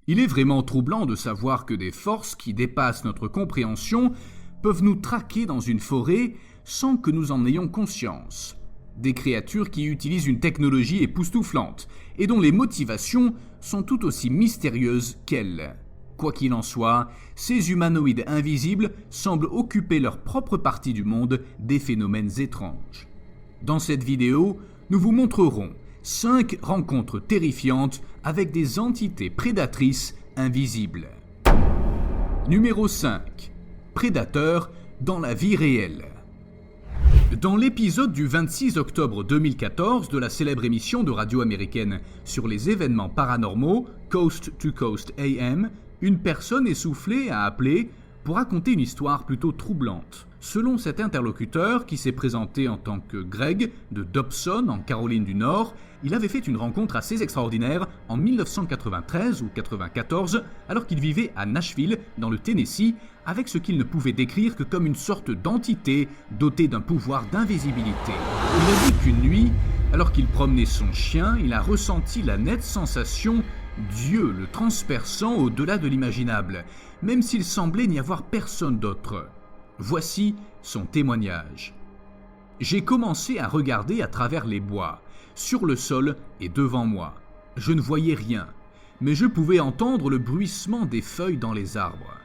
Il est vraiment troublant de savoir que des forces qui dépassent notre compréhension peuvent nous traquer dans une forêt sans que nous en ayons conscience. Des créatures qui utilisent une technologie époustouflante et dont les motivations sont tout aussi mystérieuses qu'elles. Quoi qu'il en soit, ces humanoïdes invisibles semblent occuper leur propre partie du monde des phénomènes étranges. Dans cette vidéo, nous vous montrerons 5 rencontres terrifiantes avec des entités prédatrices invisibles. Numéro 5. Prédateurs dans la vie réelle. Dans l'épisode du 26 octobre 2014 de la célèbre émission de radio américaine sur les événements paranormaux Coast to Coast AM, une personne essoufflée a appelé pour raconter une histoire plutôt troublante. Selon cet interlocuteur, qui s'est présenté en tant que Greg de Dobson en Caroline du Nord, il avait fait une rencontre assez extraordinaire en 1993 ou 1994, alors qu'il vivait à Nashville, dans le Tennessee, avec ce qu'il ne pouvait décrire que comme une sorte d'entité dotée d'un pouvoir d'invisibilité. Il a dit qu'une nuit, alors qu'il promenait son chien, il a ressenti la nette sensation Dieu le transperçant au-delà de l'imaginable, même s'il semblait n'y avoir personne d'autre. Voici son témoignage. J'ai commencé à regarder à travers les bois, sur le sol et devant moi. Je ne voyais rien, mais je pouvais entendre le bruissement des feuilles dans les arbres.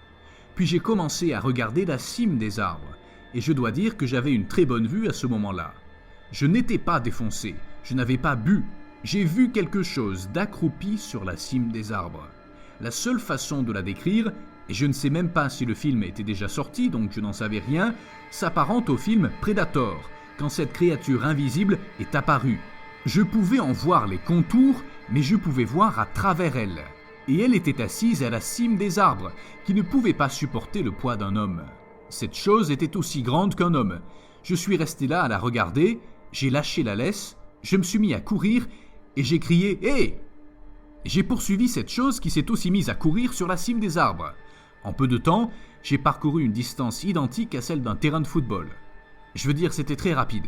Puis j'ai commencé à regarder la cime des arbres, et je dois dire que j'avais une très bonne vue à ce moment-là. Je n'étais pas défoncé, je n'avais pas bu. J'ai vu quelque chose d'accroupi sur la cime des arbres. La seule façon de la décrire, et je ne sais même pas si le film était déjà sorti, donc je n'en savais rien, s'apparente au film Predator, quand cette créature invisible est apparue. Je pouvais en voir les contours, mais je pouvais voir à travers elle. Et elle était assise à la cime des arbres, qui ne pouvaient pas supporter le poids d'un homme. Cette chose était aussi grande qu'un homme. Je suis resté là à la regarder, j'ai lâché la laisse, je me suis mis à courir, et j'ai crié « Hé !» J'ai poursuivi cette chose qui s'est aussi mise à courir sur la cime des arbres. En peu de temps, j'ai parcouru une distance identique à celle d'un terrain de football. Je veux dire, c'était très rapide.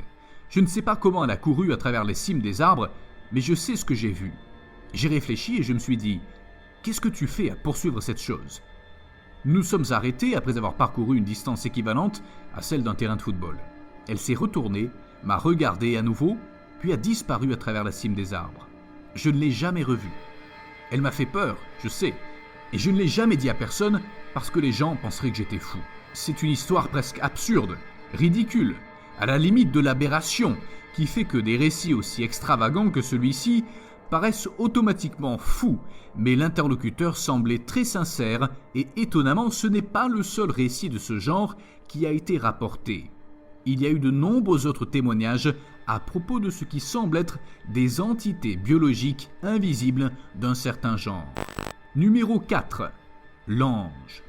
Je ne sais pas comment elle a couru à travers les cimes des arbres, mais je sais ce que j'ai vu. J'ai réfléchi et je me suis dit « Qu'est-ce que tu fais à poursuivre cette chose ?» Nous sommes arrêtés après avoir parcouru une distance équivalente à celle d'un terrain de football. Elle s'est retournée, m'a regardé à nouveau, puis a disparu à travers la cime des arbres. Je ne l'ai jamais revue. Elle m'a fait peur, je sais, et je ne l'ai jamais dit à personne parce que les gens penseraient que j'étais fou. C'est une histoire presque absurde, ridicule, à la limite de l'aberration, qui fait que des récits aussi extravagants que celui-ci paraissent automatiquement fous, mais l'interlocuteur semblait très sincère et étonnamment ce n'est pas le seul récit de ce genre qui a été rapporté. Il y a eu de nombreux autres témoignages à propos de ce qui semble être des entités biologiques invisibles d'un certain genre. Numéro 4. L'ange.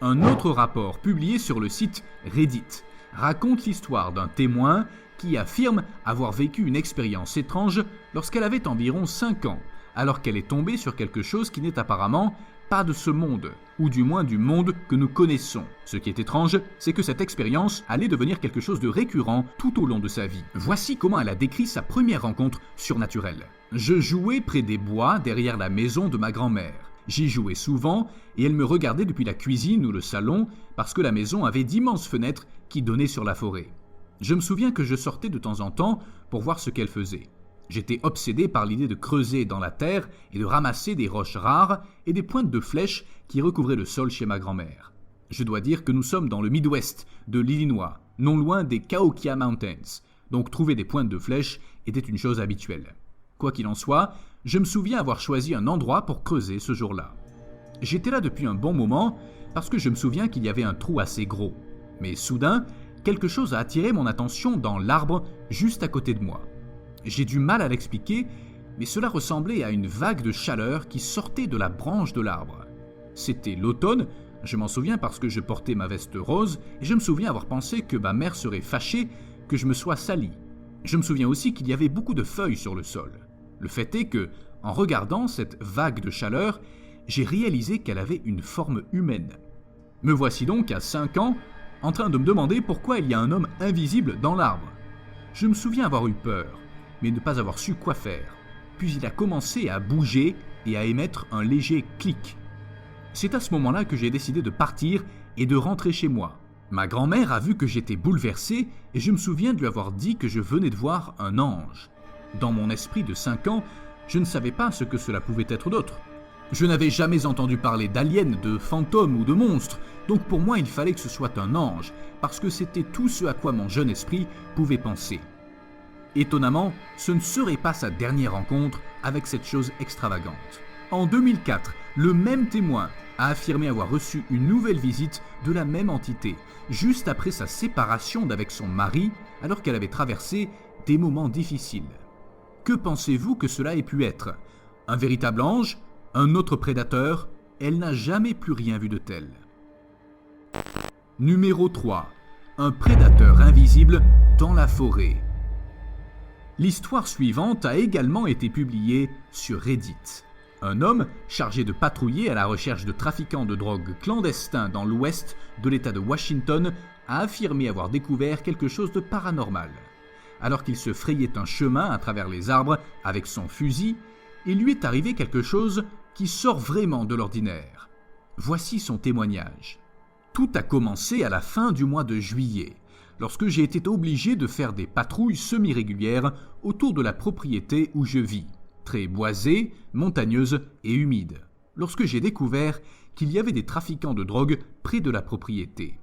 Un autre rapport publié sur le site Reddit raconte l'histoire d'un témoin qui affirme avoir vécu une expérience étrange lorsqu'elle avait environ 5 ans, alors qu'elle est tombée sur quelque chose qui n'est apparemment pas de ce monde, ou du moins du monde que nous connaissons. Ce qui est étrange, c'est que cette expérience allait devenir quelque chose de récurrent tout au long de sa vie. Voici comment elle a décrit sa première rencontre surnaturelle. Je jouais près des bois derrière la maison de ma grand-mère. J'y jouais souvent et elle me regardait depuis la cuisine ou le salon parce que la maison avait d'immenses fenêtres qui donnaient sur la forêt. Je me souviens que je sortais de temps en temps pour voir ce qu'elle faisait. J'étais obsédé par l'idée de creuser dans la terre et de ramasser des roches rares et des pointes de flèches qui recouvraient le sol chez ma grand-mère. Je dois dire que nous sommes dans le Midwest de l'Illinois, non loin des Cahokia Mountains, donc trouver des pointes de flèches était une chose habituelle. Quoi qu'il en soit, je me souviens avoir choisi un endroit pour creuser ce jour-là. J'étais là depuis un bon moment parce que je me souviens qu'il y avait un trou assez gros. Mais soudain, quelque chose a attiré mon attention dans l'arbre juste à côté de moi. J'ai du mal à l'expliquer, mais cela ressemblait à une vague de chaleur qui sortait de la branche de l'arbre. C'était l'automne, je m'en souviens parce que je portais ma veste rose, et je me souviens avoir pensé que ma mère serait fâchée que je me sois sali. Je me souviens aussi qu'il y avait beaucoup de feuilles sur le sol. Le fait est que, en regardant cette vague de chaleur, j'ai réalisé qu'elle avait une forme humaine. Me voici donc à 5 ans, en train de me demander pourquoi il y a un homme invisible dans l'arbre. Je me souviens avoir eu peur, mais ne pas avoir su quoi faire. Puis il a commencé à bouger et à émettre un léger clic. C'est à ce moment-là que j'ai décidé de partir et de rentrer chez moi. Ma grand-mère a vu que j'étais bouleversé et je me souviens de lui avoir dit que je venais de voir un ange. Dans mon esprit de 5 ans, je ne savais pas ce que cela pouvait être d'autre. Je n'avais jamais entendu parler d'aliens, de fantômes ou de monstres, donc pour moi il fallait que ce soit un ange, parce que c'était tout ce à quoi mon jeune esprit pouvait penser. Étonnamment, ce ne serait pas sa dernière rencontre avec cette chose extravagante. En 2004, le même témoin a affirmé avoir reçu une nouvelle visite de la même entité, juste après sa séparation d'avec son mari, alors qu'elle avait traversé des moments difficiles. Que pensez-vous que cela ait pu être? Un véritable ange? Un autre prédateur? Elle n'a jamais plus rien vu de tel. Numéro 3. Un prédateur invisible dans la forêt. L'histoire suivante a également été publiée sur Reddit. Un homme chargé de patrouiller à la recherche de trafiquants de drogue clandestins dans l'ouest de l'État de Washington a affirmé avoir découvert quelque chose de paranormal. Alors qu'il se frayait un chemin à travers les arbres avec son fusil, il lui est arrivé quelque chose qui sort vraiment de l'ordinaire. Voici son témoignage. Tout a commencé à la fin du mois de juillet, lorsque j'ai été obligé de faire des patrouilles semi-régulières autour de la propriété où je vis, très boisée, montagneuse et humide, lorsque j'ai découvert qu'il y avait des trafiquants de drogue près de la propriété.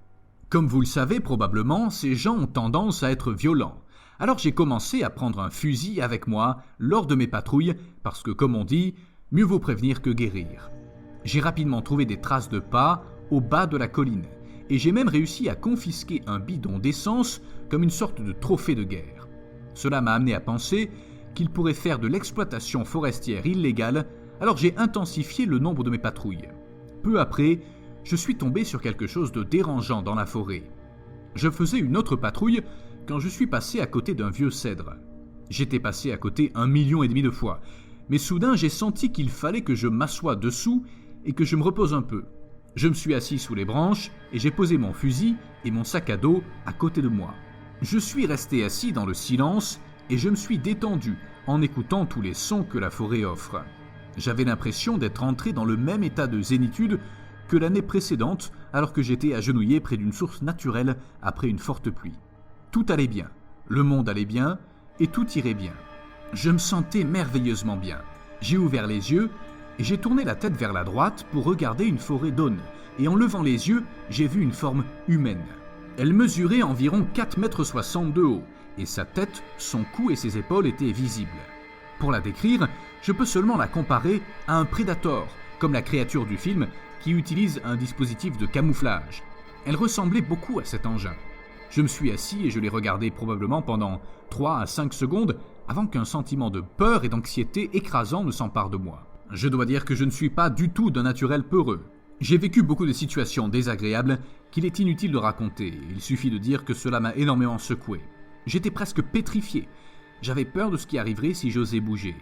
Comme vous le savez probablement, ces gens ont tendance à être violents. Alors j'ai commencé à prendre un fusil avec moi lors de mes patrouilles parce que, comme on dit, mieux vaut prévenir que guérir. J'ai rapidement trouvé des traces de pas au bas de la colline et j'ai même réussi à confisquer un bidon d'essence comme une sorte de trophée de guerre. Cela m'a amené à penser qu'ils pourraient faire de l'exploitation forestière illégale, alors j'ai intensifié le nombre de mes patrouilles. Peu après, je suis tombé sur quelque chose de dérangeant dans la forêt. Je faisais une autre patrouille quand je suis passé à côté d'un vieux cèdre. J'étais passé à côté 1,5 million de fois, mais soudain j'ai senti qu'il fallait que je m'assoie dessous et que je me repose un peu. Je me suis assis sous les branches et j'ai posé mon fusil et mon sac à dos à côté de moi. Je suis resté assis dans le silence et je me suis détendu en écoutant tous les sons que la forêt offre. J'avais l'impression d'être entré dans le même état de zénitude que l'année précédente alors que j'étais agenouillé près d'une source naturelle après une forte pluie. Tout allait bien, le monde allait bien et tout irait bien. Je me sentais merveilleusement bien. J'ai ouvert les yeux et j'ai tourné la tête vers la droite pour regarder une forêt d'aunes et en levant les yeux, j'ai vu une forme humaine. Elle mesurait environ 4,60 m de haut et sa tête, son cou et ses épaules étaient visibles. Pour la décrire, je peux seulement la comparer à un prédateur, comme la créature du film qui utilise un dispositif de camouflage. Elle ressemblait beaucoup à cet engin. Je me suis assis et je l'ai regardé probablement pendant 3 à 5 secondes avant qu'un sentiment de peur et d'anxiété écrasant ne s'empare de moi. Je dois dire que je ne suis pas du tout d'un naturel peureux. J'ai vécu beaucoup de situations désagréables qu'il est inutile de raconter. Il suffit de dire que cela m'a énormément secoué. J'étais presque pétrifié. J'avais peur de ce qui arriverait si j'osais bouger.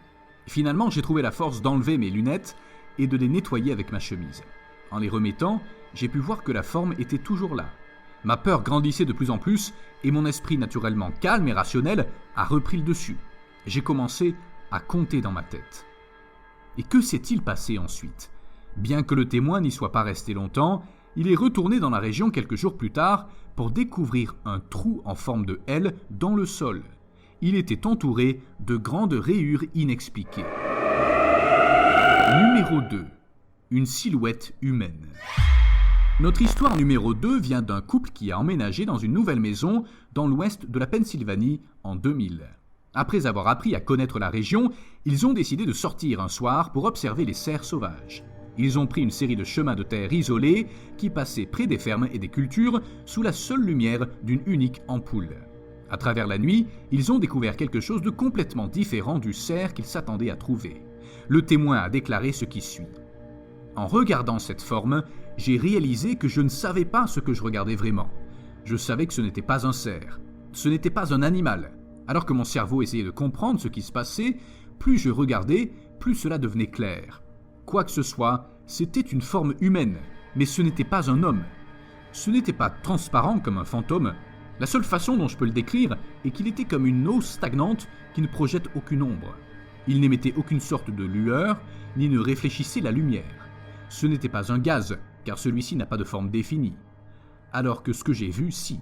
Finalement, j'ai trouvé la force d'enlever mes lunettes et de les nettoyer avec ma chemise. En les remettant, j'ai pu voir que la forme était toujours là. Ma peur grandissait de plus en plus et mon esprit naturellement calme et rationnel a repris le dessus. J'ai commencé à compter dans ma tête. Et que s'est-il passé ensuite? Bien que le témoin n'y soit pas resté longtemps, il est retourné dans la région quelques jours plus tard pour découvrir un trou en forme de L dans le sol. Il était entouré de grandes rayures inexpliquées. Numéro 2. Une silhouette humaine. Notre histoire numéro 2 vient d'un couple qui a emménagé dans une nouvelle maison dans l'ouest de la Pennsylvanie en 2000. Après avoir appris à connaître la région, ils ont décidé de sortir un soir pour observer les cerfs sauvages. Ils ont pris une série de chemins de terre isolés qui passaient près des fermes et des cultures sous la seule lumière d'une unique ampoule. À travers la nuit, ils ont découvert quelque chose de complètement différent du cerf qu'ils s'attendaient à trouver. Le témoin a déclaré ce qui suit. En regardant cette forme, j'ai réalisé que je ne savais pas ce que je regardais vraiment. Je savais que ce n'était pas un cerf, ce n'était pas un animal. Alors que mon cerveau essayait de comprendre ce qui se passait, plus je regardais, plus cela devenait clair. Quoi que ce soit, c'était une forme humaine, mais ce n'était pas un homme. Ce n'était pas transparent comme un fantôme. La seule façon dont je peux le décrire est qu'il était comme une eau stagnante qui ne projette aucune ombre. Il n'émettait aucune sorte de lueur, ni ne réfléchissait la lumière. Ce n'était pas un gaz, car celui-ci n'a pas de forme définie. Alors que ce que j'ai vu, si.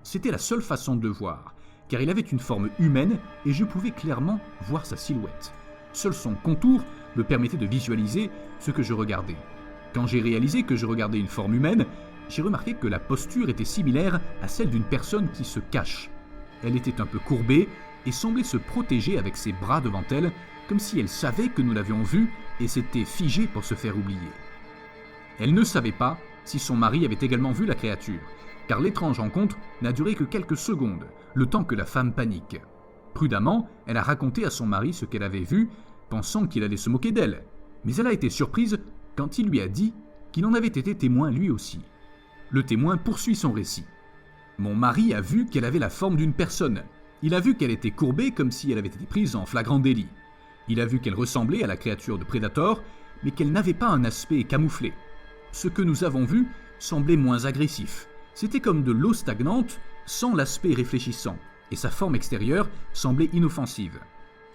C'était la seule façon de le voir, car il avait une forme humaine et je pouvais clairement voir sa silhouette. Seul son contour me permettait de visualiser ce que je regardais. Quand j'ai réalisé que je regardais une forme humaine, j'ai remarqué que la posture était similaire à celle d'une personne qui se cache. Elle était un peu courbée et semblait se protéger avec ses bras devant elle, comme si elle savait que nous l'avions vue et s'était figée pour se faire oublier. Elle ne savait pas si son mari avait également vu la créature, car l'étrange rencontre n'a duré que quelques secondes, le temps que la femme panique. Prudemment, elle a raconté à son mari ce qu'elle avait vu, pensant qu'il allait se moquer d'elle, mais elle a été surprise quand il lui a dit qu'il en avait été témoin lui aussi. Le témoin poursuit son récit. « Mon mari a vu qu'elle avait la forme d'une personne. Il a vu qu'elle était courbée comme si elle avait été prise en flagrant délit. Il a vu qu'elle ressemblait à la créature de Predator, mais qu'elle n'avait pas un aspect camouflé. Ce que nous avons vu semblait moins agressif. C'était comme de l'eau stagnante, sans l'aspect réfléchissant, et sa forme extérieure semblait inoffensive.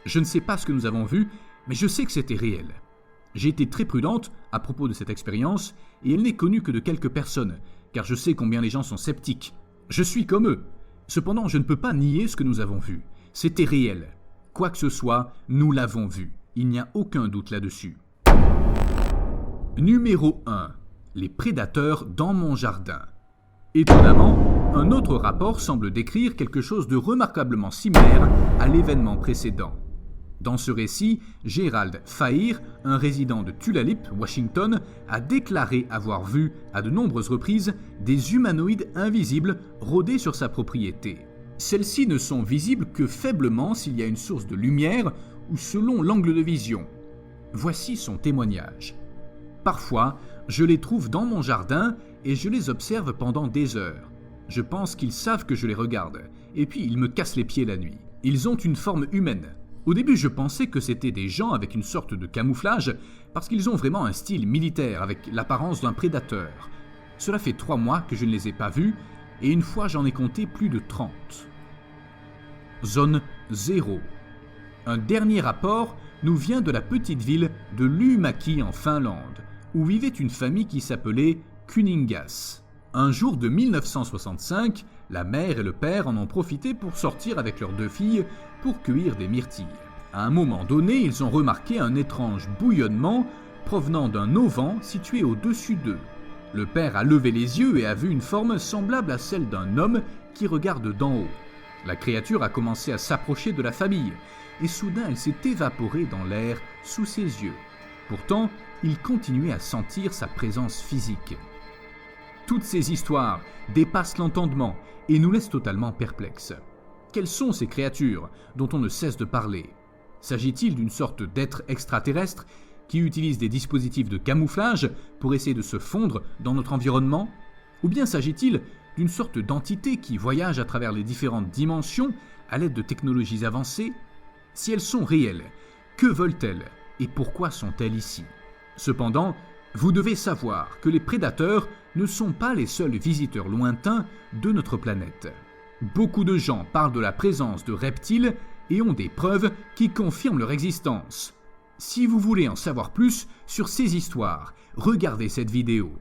Je ne sais pas ce que nous avons vu, mais je sais que c'était réel. J'ai été très prudente à propos de cette expérience, et elle n'est connue que de quelques personnes, car je sais combien les gens sont sceptiques. Je suis comme eux. Cependant, je ne peux pas nier ce que nous avons vu. C'était réel. Quoi que ce soit, nous l'avons vu. Il n'y a aucun doute là-dessus. Numéro 1. Les prédateurs dans mon jardin. Étonnamment, un autre rapport semble décrire quelque chose de remarquablement similaire à l'événement précédent. Dans ce récit, Gerald Fahir, un résident de Tulalip, Washington, a déclaré avoir vu, à de nombreuses reprises, des humanoïdes invisibles rôder sur sa propriété. Celles-ci ne sont visibles que faiblement s'il y a une source de lumière ou selon l'angle de vision. Voici son témoignage. Parfois, je les trouve dans mon jardin et je les observe pendant des heures. Je pense qu'ils savent que je les regarde, et puis ils me cassent les pieds la nuit. Ils ont une forme humaine. Au début, je pensais que c'était des gens avec une sorte de camouflage, parce qu'ils ont vraiment un style militaire avec l'apparence d'un prédateur. Cela fait 3 mois que je ne les ai pas vus, et une fois j'en ai compté plus de 30. Zone 0. Un dernier rapport nous vient de la petite ville de Luumäki en Finlande, où vivait une famille qui s'appelait Kuningas. Un jour de 1965, la mère et le père en ont profité pour sortir avec leurs 2 filles pour cueillir des myrtilles. À un moment donné, ils ont remarqué un étrange bouillonnement provenant d'un auvent situé au-dessus d'eux. Le père a levé les yeux et a vu une forme semblable à celle d'un homme qui regarde d'en haut. La créature a commencé à s'approcher de la famille, et soudain elle s'est évaporée dans l'air sous ses yeux. Pourtant, il continuait à sentir sa présence physique. Toutes ces histoires dépassent l'entendement et nous laissent totalement perplexes. Quelles sont ces créatures dont on ne cesse de parler ? S'agit-il d'une sorte d'être extraterrestre qui utilise des dispositifs de camouflage pour essayer de se fondre dans notre environnement ? Ou bien s'agit-il d'une sorte d'entité qui voyage à travers les différentes dimensions à l'aide de technologies avancées ? Si elles sont réelles, que veulent-elles et pourquoi sont-elles ici ? Cependant, vous devez savoir que les prédateurs ne sont pas les seuls visiteurs lointains de notre planète. Beaucoup de gens parlent de la présence de reptiles et ont des preuves qui confirment leur existence. Si vous voulez en savoir plus sur ces histoires, regardez cette vidéo.